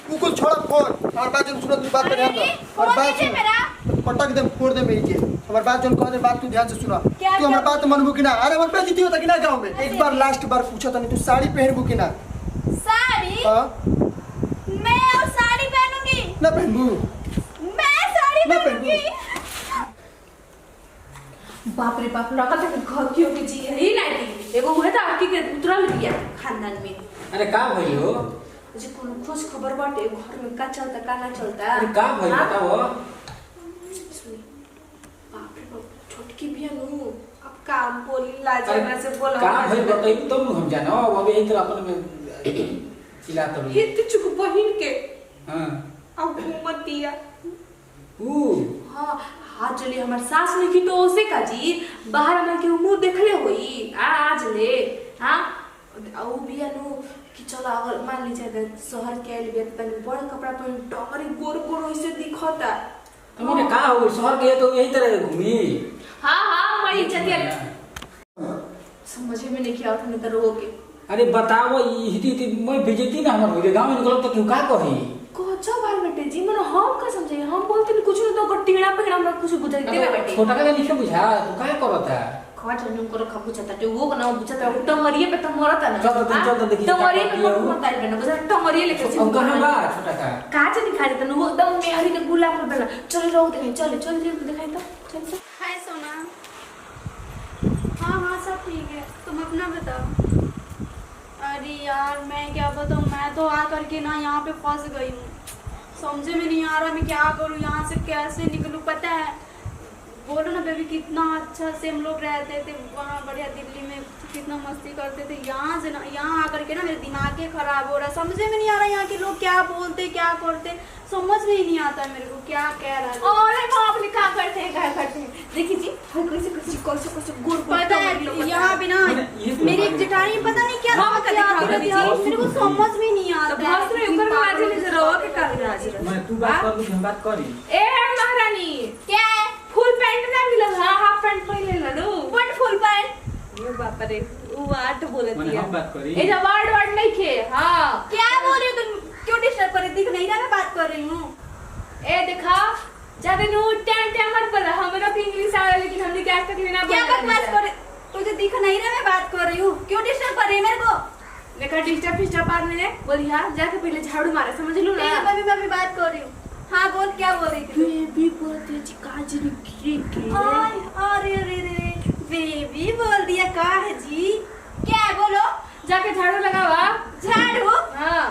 कुकुल छोड़ फोन हमार बात सुनो तू बात पे ध्यान दे और बात सुन पटक दे फोड़ दे मेरी के हमार बात जन कह दे बात तू ध्यान से सुना तू हमार बात मनबू कि ना अरे हमर पे जीती होता कि ना गांव में एक बार लास्ट बार पूछा तनी तू साड़ी पहनबू कि ना साड़ी हां मैं और साड़ी पहनूंगी ना पहनबू मैं साड़ी पहनूंगी बाप रे बाप लगा तक घर की होके जी है लाइटिंग एगो हुए था आपकी के उतरल बिया खानदान में। अरे का भई हो जे कोनो खोज खबर बाटे घर में का चलता का ना चलता। अरे का भई बताओ बाप रे बाप छोटकी बिया नु अब काम बोली लाजना से बोला का भई बताई तुम हम जानो अब यही तरह अपन में चिल्ला तो हित चुक बहिन के हां अब घूमत दिया ऊ हां हां चली हमर सास ने की तो ओसे का जी बाहर हमर के मुंह देखले होई आज ले हां औ बिया नु कि चलो अगर मान लीजिए शहर के आइल बिया तनी बड़ कपड़ा पहन टमरी गोर गोर वैसे दिखता तुमने का हो शहर के तो यही तरह घूमी हां हां मरी चलिए समझ में नहीं किया तुमने तो रोगे। अरे बताओ हिती मैं भेजती ना हमर हो गांव में निकल तो क्यों का कही कोचा बाल बेटे जी मन हम का समझे हम बोलते नहीं कुछ तो गट्टीड़ा पे हमरा कुछ बुझाई देवे बेटे छोटा का नहीं बुझा तो का करता खट हम को रखा बुझाता जो वो ना बुझाता टमरिए पे तो मरता ना चल तो देखी टमरिए पे मत आई बना बुझा टमरिए लेके अब कहां बा छोटा का काज दिखा देता वो एकदम मेहरी के गुलाब फूल बना चल रहो देखे चल दिखाई तो चल हाय सोना हाँ हाँ सब ठीक है तुम अपना बताओ। अरे यार मैं क्या बताऊँ मैं तो आ करके ना यहाँ पे फंस गई हूँ समझे में नहीं आ रहा मैं क्या करूँ यहाँ से कैसे निकलूँ। पता है बोलो ना बेबी कितना अच्छा से हम लोग रहते थे वहाँ बढ़िया दिल्ली में कितना मस्ती करते थे यहाँ से ना यहाँ आकर के ना मेरे दिमाग खराब हो रहा है समझे में नहीं आ रहा यहाँ के लोग क्या बोलते क्या करते समझ में ही नहीं आता मेरे को क्या कह रहा है। अरे बाप रे क्या करते हैं क्या करते हैं देखिए जी कैसे गुड़ पता है यहाँ पे ना मेरी एक जेठानी पता नहीं क्या मेरे को समझ में नहीं आता मैं तू बात कर लू हम बात करी ए महारानी क्या है फुल पैंट ना मिला हां हाफ पैंट पहन ले लो व्हाट फुल पैंट ये बाप रे वाट बोलती है हम बात करी ए जा वर्ड नहीं खे हां क्या बोल रही हो तुम क्यों डिस्टर्ब कर रही दिख नहीं रहा मैं बात कर रही हूँ। ए देखा ज्यादा नो टाइम मत बोला हमरा भी इंग्लिश आ रहा है लेकिन हमने क्या तक लेना क्या बकवास कर रही तुझे दिख नहीं रहा मैं बात कर रही हूँ क्यों डिस्टर्ब कर रही है मेरे को। देखा डिस्टर्ब बाद में बोली हां जाके पहले झाड़ू मारे समझ लो ना मैं बात कर रही हूँ। हाँ बोल क्या बोल रही थी बेबी बोलती जी काज के अरे अरे अरे बेबी बोल दिया का है जी क्या है बोलो जाके झाड़ू लगावा झाड़ू हां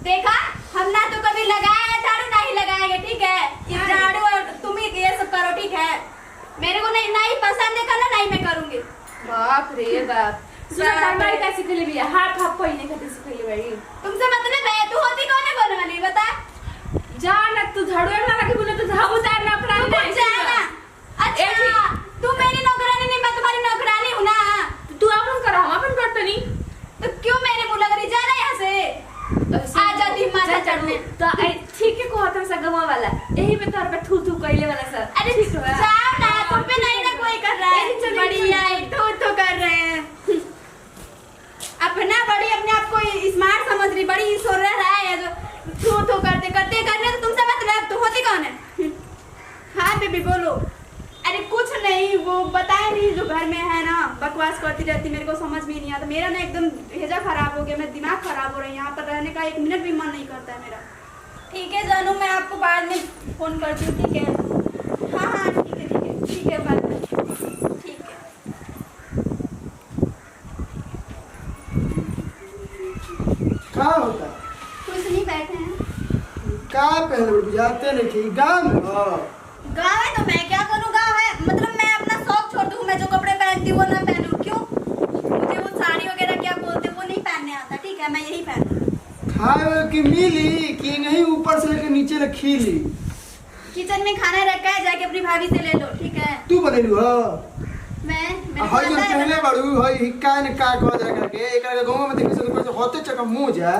देखा हम ना तो कभी लगाया है झाड़ू नहीं लगाएंगे ठीक है ये झाड़ू और तुम ही ये सब करो ठीक है मेरे को नहीं पसंद है करना नहीं मैं करूंगी। बाप रे बाप सुना हमारी कैसे सिखले भी हाथ हाथ पहने खाते सिखले भाई तुमसे मतलब है तू होती कौन है बोलने वाली बता जा ना तू झाड़ू ना लगे बोले तो झाड़ू उतार ना अपना जाना। अच्छा तू मेरी नौकरानी नहीं मैं तुम्हारी नौकरानी हूँ ना तू अपन करा हम अपन करते नहीं तो क्यों मेरे मुंह लग रही जाना यहाँ से आ जाती माथा चढ़ने तो ठीक है को होता सा गवा वाला यही में तोर पे थू थू कइले वाला सर अरे जाओ ना तुम पे नहीं ना कोई कर रहा है बढ़िया थू कर रहे हैं अपना बड़ी अपने आप को स्मार्ट समझ रही बड़ी सो रहा है जो थू करते करने तो तुमसे मतलब तुम होती कौन है। हाँ बेबी बोलो। अरे कुछ नहीं वो बताए नहीं जो घर में है ना बकवास करती रहती मेरे को समझ में नहीं आता मेरा ना एकदम भेजा खराब हो गया मेरा दिमाग खराब हो रहा है यहाँ पर रहने का 1 मिनट भी मन नहीं करता है मेरा। ठीक है जानू मैं आपको बाद में फोन करती हूँ ठीक है। हाँ हाँ ठीक है बाद में ठीक है। का होता कुछ नहीं बैठे हैं का पहले बुझाते नहीं कि गांव में गाँव है तो मैं क्या करूँ गाँव है मतलब मैं अपना शौक छोड़ दूँ मैं जो कपड़े पहनती हूँ वो ना पहनूँ क्यों मुझे वो साड़ी वगैरह क्या बोलते वो नहीं पहनने आता ठीक है मैं यही पहनूँ। खाए की मिली कि नहीं ऊपर से लेकर नीचे तक खीली किचन में खाना रखा है जाके अपनी भाभी से ले लो ठीक है। तू बनेलू हो मैं हई जो पहले बड़ू हई हिक्का ने का कह जा करके एकरा गांव में देखे से होते चका मुंह जा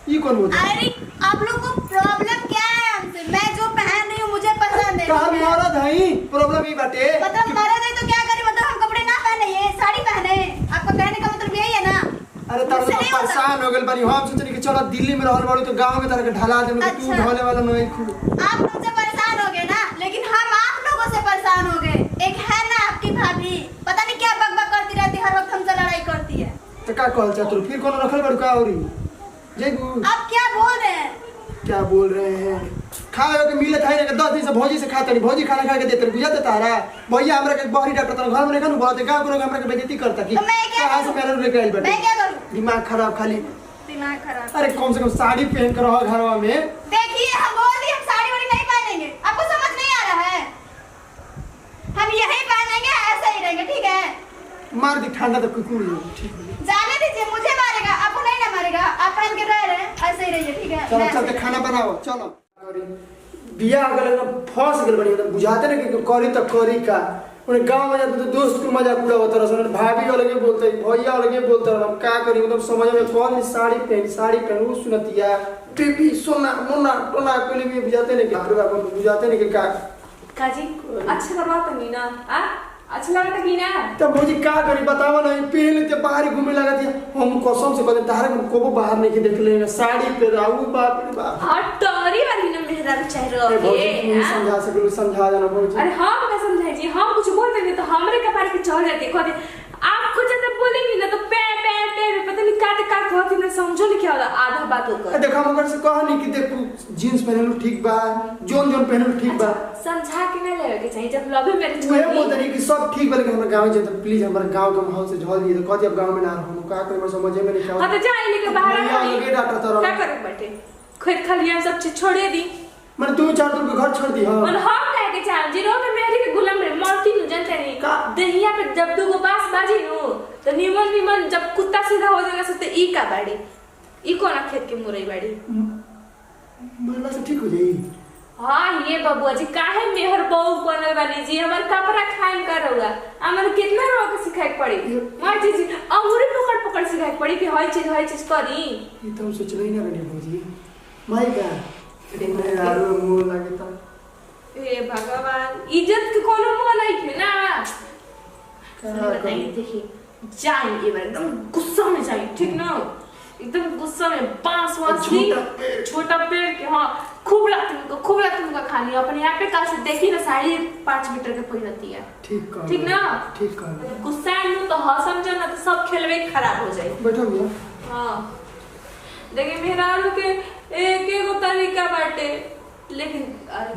ई कौन बोल अरे आप लोग को प्रॉब्लम क्या है हमसे मैं जो पहन रही हूँ मुझे पसंद है। कहां मरद हई प्रॉब्लम ही बाटे मतलब मरद है तो क्या करें मतलब हम कपड़े ना पहने ये साड़ी पहने आपका कहने का मतलब यही है ना। अरे तार तो परेशान हो गेल बानी हम सोचनी कि चलो दिल्ली में रहल बाड़ू तो गांव में तरह के ढला दे तू अच्छा। ढले वाला नहीं खुद आप लोग से परेशान हो गए ना, लेकिन हम आप लोगों से परेशान हो गए। एक है ना आपकी भाभी, पता नहीं क्या बकबक करती रहती है, हर वक्त हमसे लड़ाई करती है। तो का कहल चातुर फिर कौन रखल बाड़ू का औरी जेबू आप क्या बोल रहे हैं? क्या बोल रहे हैं खाए के मिलत है ना 10 दिन से भौजी से खाते नहीं भौजी खाना खा के देते बुझा देता रहा भैया हमरा के बहरी डॉक्टर तर घर में नहीं बोलते गांव को लोग हमरा के बेइज्जती करता कि तो मैं क्या कहां से मेरे लेके आइल बेटा मैं क्या करूं? दिमाग खराब खाली दिमाग खराब। अरे कम से कम साड़ी पहन कर रहो घरवा में देखिए हम बोल दिए हम साड़ी वाड़ी नहीं पहनेंगे, आपको समझ नहीं आ रहा है? हम यही पहनेंगे, ऐसे ही रहेंगे, ठीक है? मार दी ठंडा तो कुकुर ठीक है जाने दीजिए, मुझे मारेगा, आपको नहीं ना मारेगा। आप पहन के रह रहे हैं, ऐसे ही रहिए, ठीक है? चलो मैं चल के खाना बनाओ चलो बिया अगल एकदम फंस गेल बड़ी एकदम बुझाते ना कि करी तो करी का उन्हें गांव में जाते तो दोस्त को मजाक उड़ा होता रहा भाभी अलगे बोलते भैया अलगे बोलते रहा का करी मतलब समझ में कौन साड़ी पहन वो सुनतिया टीवी सोना मोना टोना के लिए भी बुझाते नहीं कि बाप रे बाप बुझाते नहीं कि का काजी अच्छा करवा तो नहीं ना आ अच्छा लगा था कि ना तो भौजी का करी बतावा नहीं पहले ते बाहर घूमे लगा थी हम कसम से कहते तारे को बाहर नहीं देख लेंगे साड़ी पे राऊ बाप रे बाप और टोरी वाली ना मेहरा चेहरा भौजी है तू समझा सकलू समझा देना भौजी अरे हम क्या समझाए जी हम कुछ बोल देंगे तो हमरे कपार पे चढ़ जाते कहते आप कुछ जब बोलेंगी ना तो पे पता नहीं काटे काट कहती ना समझो नहीं क्या होला आधा बात होकर देखा मगर से कहा नहीं कि देख तू जींस पहनलू ठीक बा जोन पहनलू ठीक बा समझा के ना लेवे के चाहिए जब लव मैरिज मैं बोलते नहीं कि सब ठीक बा लेकिन हमरा गांव में जाते प्लीज हमारे गांव के माहौल से झोल दिए तो कहती अब गांव में ना रहूं का कोई समझे में नहीं क्या हां तो जाए लेके बाहर भैया अलगे डॉक्टर तरह क्या करे बैठे खुद खाली हम सब चीज छोड़े दी मैंने तू चार तुम के घर छोड़ दी हां और हम कह के चाल जीरो में मेहरी के गुलाम रे मरती नु जानते नहीं का? दहिया पे जब दू गो बास बाजी नु तो निमन जब कुत्ता सीधा हो जाएगा सो तो ई का बाड़ी ई कोना खेत के मुरई बाड़ी मरला से ठीक हो जाई हां ये बबुआ जी काहे मेहर बहू बनल वाली जी हमर कपड़ा खाइन कर रहुआ हमर कितना रो के सिखाए पड़ी मां जी अंगूरी पकड़ सिखाए पड़ी कि हई चीज करी ये तो हम सोच नहीं ना रही भौजी माई का मैं यार मुंह लगे था ए भगवान इज्जत के कोनो मोह नहीं है ना नहीं देखिए जाए ये बार एकदम गुस्सा में जाए ठीक ना एकदम गुस्सा में बांस छोटा पेड़ के हाँ खूब तुमको खानी अपने यहाँ पे कल से देखी ना 5.5 मीटर के पहनती है ठीक ना ठीक कर गुस्सा में तो हाँ समझो ना तो सब खेलवे खराब हो जाए बैठो भैया हाँ देखिए मेरा के एक एगो तरीका बाटे लेकिन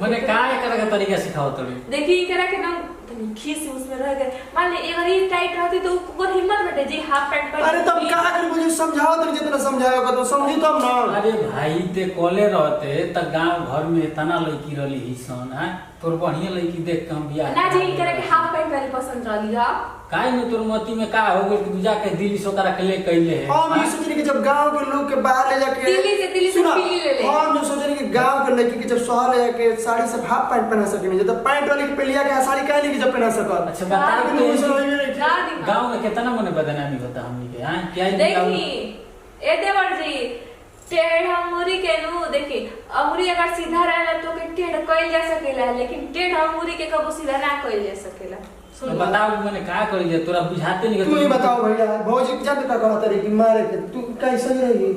मने काय करे का तरीका सिखाओ तबे देखिए एकरा के ना तनी खीस उसमें रह गए मान ले अगर ये टाइट रहती तो ऊपर हिम्मत बैठे जी हाफ पैंट पर अरे तब का कर मुझे समझाओ तो जितना समझाएगा तो समझी तब ना अरे भाई ते कॉले रहते त गांव घर में तना लड़की रहली ही सन है तोर बढ़िया लड़की देख के हम बियाह ना जी करे के हाफ पैंट वाली पसंद रहली हा काहे में तोर मती में का हो गेल कि तू जाके दिल्ली से ओकरा के ले कैले है हम ये सोचनी कि जब गांव के लोग के बाहर ले जाके दिल्ली से पीली ले ले हम जो सोचनी कि गांव के लड़की के जब शहर ले जाके साड़ी से हाफ पैंट पहना सके जब पैंट वाली के पहलिया के साड़ी काहे नहीं जब पहना सकत अच्छा बता लेकिन दे वो समझ में नहीं ना दी गांव में कितना मने बदनामी होता हमनी के हां क्या देखी ए देवर जी टेढ़ अंगूरी के नु देखी अंगूरी अगर सीधा रहला तो के टेढ़ कइल जा सकेला लेकिन टेढ़ अंगूरी के कबो सीधा ना कइल जा सकेला तो बताओ मैंने का कर लिया तोरा बुझाते नहीं तू ही बताओ भैया भौजी जब का कहत रही कि मारे के तू कैसे रही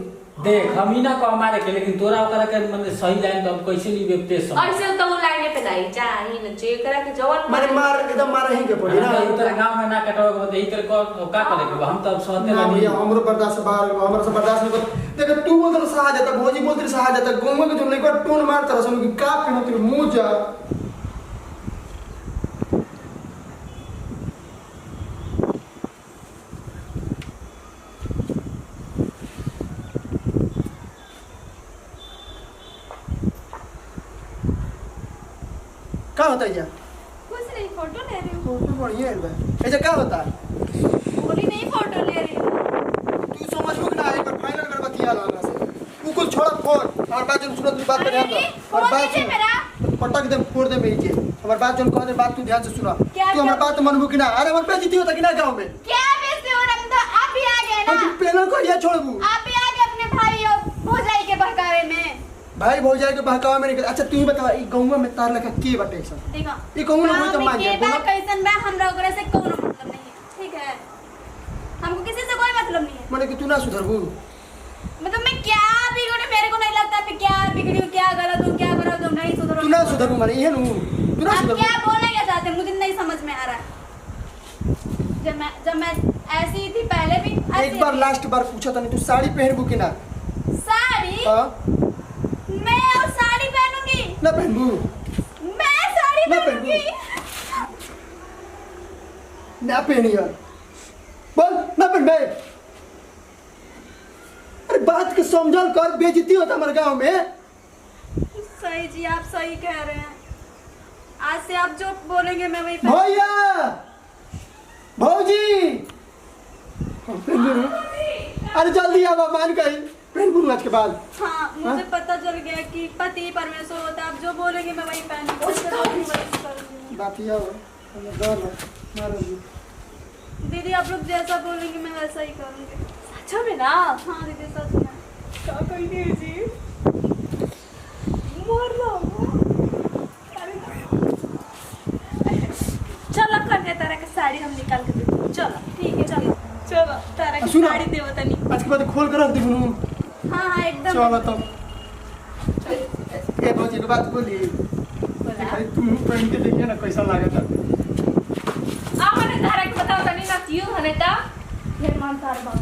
देख हम ही ना को मारे के लेकिन तोरा ओकरा के मतलब सही लाइन तो हम कैसे नहीं बेपते सम ऐसे तो वो लाइन पे लाई जा ही न जे करा के जवन मारे मार एकदम मार ही के पड़ी ना तेरा गांव में ना कटवा के बताई तेरे को का करे के हम तो अब सहते ना नहीं भैया हमरो बर्दाश्त बाहर हमरा से बर्दाश्त नहीं कर देख तू बोल तो सहा जाता भौजी बोल तो सहा जाता गोंगा के जो नहीं को टोन मार तरह से कि का पे तेरे मुंह जा क्या होता है कुछ नहीं, फोटो ले रही हूँ। फोटो बढ़िया है भाई ऐसा क्या होता है बोली नहीं, फोटो ले रही हूँ। तू समझो कि ना एक बार फाइनल कर बतिया लो हमरा से तू कुछ छोड़ फोन और बात जो सुनो तू बात पे ध्यान दो और फोन बात लीजिए सुन मेरा। पटक दे फोड़ दे मेरी के हमारी बात जो कह दे बात तू ध्यान से सुनो क्या तू हमारी बात मनबू कि ना अरे हमारे पे जीती होता कि ना गांव में क्या बेइज्जती हो रहा है? तो आप भी आ गए तू ना, पहले को ये छोड़बू आप भी आ गए अपने भाई और भौजाई के बहकावे में। भाई भौजाई के बहकावा में अच्छा तू ही बता ई गांव में तार लखा के बटे सब देखो ई गांव में कोई तो मान के जा बा कैसन बा हमरा ओकरे से कोनो मतलब नहीं है, ठीक है? हमको किसी से कोई मतलब नहीं है। माने कि तू ना सुधरबू मतलब मैं क्या भी मेरे को नहीं लगता मैं क्या बिगड़ी हूँ, क्या गलत हूँ, क्या गलत हूँ, नहीं सुधरो। तू ना सुधरू माने ये नु तू ना आप सुधरू। क्या बोलना क्या चाहते हैं मुझे नहीं समझ में आ रहा है। जब मैं ऐसी ही थी पहले भी एक बार लास्ट बार पूछा था नहीं तू साड़ी पहनबू कि ना? साड़ी हां मैं और साड़ी पहनूंगी ना पहनबू मैं साड़ी ना पहनूंगी ना पहनी यार बोल ना पहन बे। अरे बात के समझल कर बेइज्जती होता हमारे गांव में। सही जी आप सही कह रहे हैं। आज से आप जो बोलेंगे मैं वही भैया भौजी अरे जल्दी आओ मान कहीं पहन आज के बाद। हाँ मुझे पता चल गया कि पति परमेश्वर होता है। आप जो बोलेंगे मैं वही पहनूंगी। बात ही आओ मारो दीदी आप लोग जैसा बोलेंगे मैं वैसा ही करूंगी। सच में ना? हाँ दीदी सच में। क्या कहेंगे जी? मर रहा हूँ। चलो कन्या तारा का साड़ी हम निकाल के देते हैं। चलो ठीक है चलो चलो तारा की सुनो। साड़ी देव तनी। आज के बाद खोल कर रख दे बुनू। हाँ हाँ एकदम चलो तो ये भौजी की बात बोली खाली तू पहन के देखिए ना कैसा लागता। आ मैंने तारा के बताओ तनी ना क्यों हने ता? फिर मान सार बात